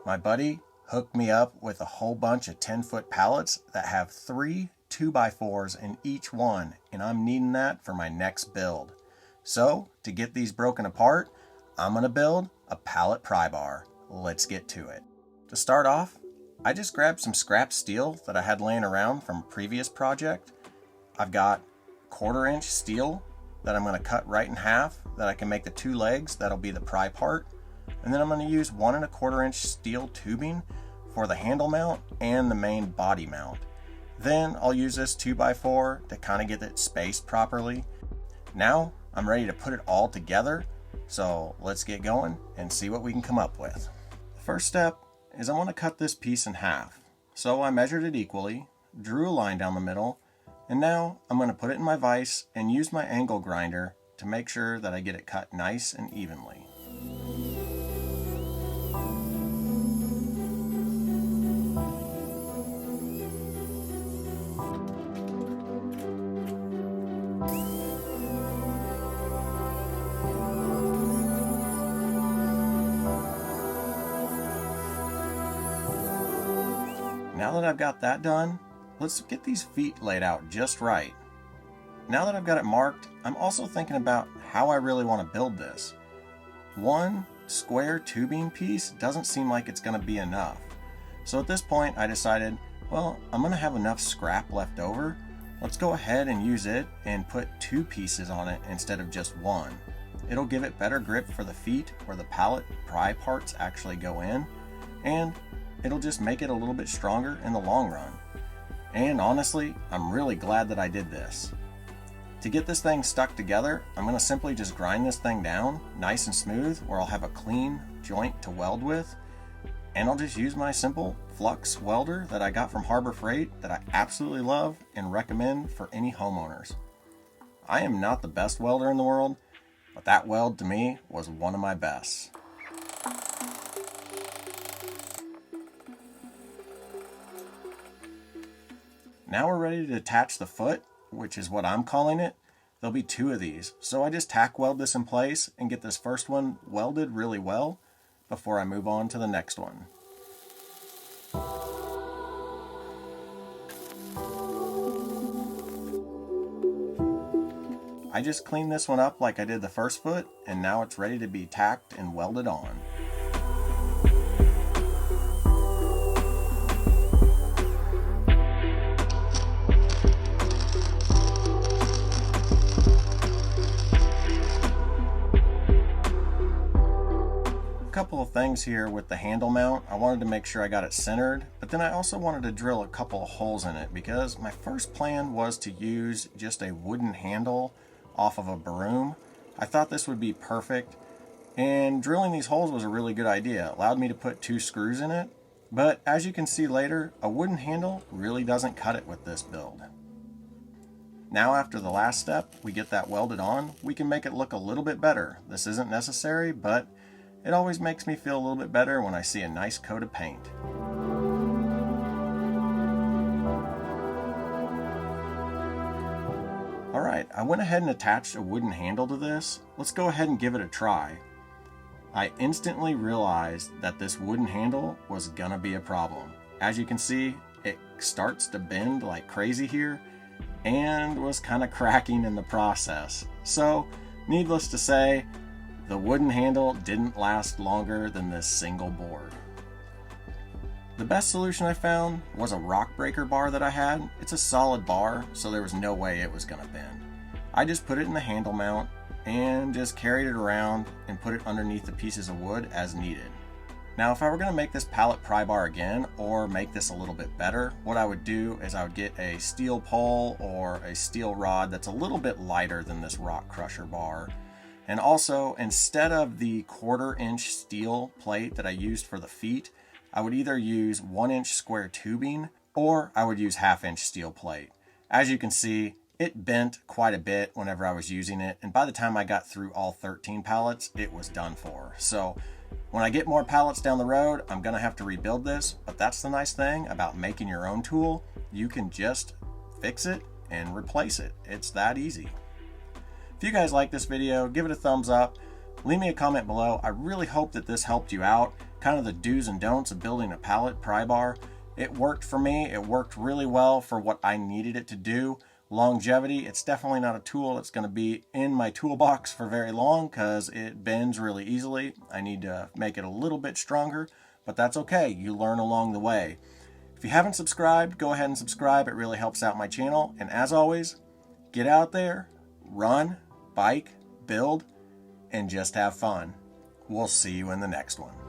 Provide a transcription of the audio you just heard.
My buddy hooked me up with a whole bunch of 10-foot pallets that have 3 2x4s in each one, and I'm needing that for my next build. So to get these broken apart, I'm going to build a pallet pry bar. Let's get to it. To start off, I just grabbed some scrap steel that I had laying around from a previous project. I've got 1/4 inch steel that I'm going to cut right in half that I can make the 2 legs that'll be the pry part. And then I'm going to use 1 1/4 inch steel tubing for the handle mount and the main body mount. Then I'll use this 2x4 to kind of get it spaced properly. Now I'm ready to put it all together. So let's get going and see what we can come up with. The first step is I want to cut this piece in half. So I measured it equally, drew a line down the middle, and now I'm going to put it in my vise and use my angle grinder to make sure that I get it cut nice and evenly. Now that I've got that done, let's get these feet laid out just right. Now that I've got it marked, I'm also thinking about how I really want to build this. One square tubing piece doesn't seem like it's going to be enough. So at this point I decided, well, I'm going to have enough scrap left over. Let's go ahead and use it and put 2 pieces on it instead of just 1. It'll give it better grip for the feet where the pallet pry parts actually go in, and it'll just make it a little bit stronger in the long run. And honestly, I'm really glad that I did this. To get this thing stuck together, I'm going to simply just grind this thing down nice and smooth where I'll have a clean joint to weld with. And I'll just use my simple flux welder that I got from Harbor Freight that I absolutely love and recommend for any homeowners. I am not the best welder in the world, but that weld to me was one of my best. Now we're ready to attach the foot, which is what I'm calling it. There'll be 2 of these, so I just tack weld this in place and get this first one welded really well before I move on to the next one. I just cleaned this one up like I did the first foot, and now it's ready to be tacked and welded on. Couple of things here with the handle mount. I wanted to make sure I got it centered, but then I also wanted to drill a couple of holes in it because my first plan was to use just a wooden handle off of a broom. I thought this would be perfect, and drilling these holes was a really good idea. It allowed me to put 2 screws in it, but as you can see later, a wooden handle really doesn't cut it with this build. Now after the last step, we get that welded on, we can make it look a little bit better. This isn't necessary, but it always makes me feel a little bit better when I see a nice coat of paint. Alright, I went ahead and attached a wooden handle to this. Let's go ahead and give it a try. I instantly realized that this wooden handle was gonna be a problem. As you can see, it starts to bend like crazy here and was kind of cracking in the process. So, needless to say, the wooden handle didn't last longer than this single board. The best solution I found was a rock breaker bar that I had. It's a solid bar, so there was no way it was gonna bend. I just put it in the handle mount and just carried it around and put it underneath the pieces of wood as needed. Now if I were gonna make this pallet pry bar again or make this a little bit better, what I would do is I would get a steel pole or a steel rod that's a little bit lighter than this rock crusher bar. And also, instead of the 1/4 inch steel plate that I used for the feet, I would either use 1 inch square tubing or I would use 1/2 inch steel plate. As you can see, it bent quite a bit whenever I was using it, and by the time I got through all 13 pallets, it was done for. So when I get more pallets down the road, I'm gonna have to rebuild this, but that's the nice thing about making your own tool. You can just fix it and replace it. It's that easy. If you guys like this video, give it a thumbs up, leave me a comment below. I really hope that this helped you out. kind of the do's and don'ts of building a pallet pry bar. It worked for me. It worked really well for what I needed it to do. Longevity, it's definitely not a tool that's going to be in my toolbox for very long because it bends really easily. I need to make it a little bit stronger, but that's okay. You learn along the way. If you haven't subscribed, go ahead and subscribe. It really helps out my channel. And as always, get out there, run, bike, build, and just have fun. We'll see you in the next one.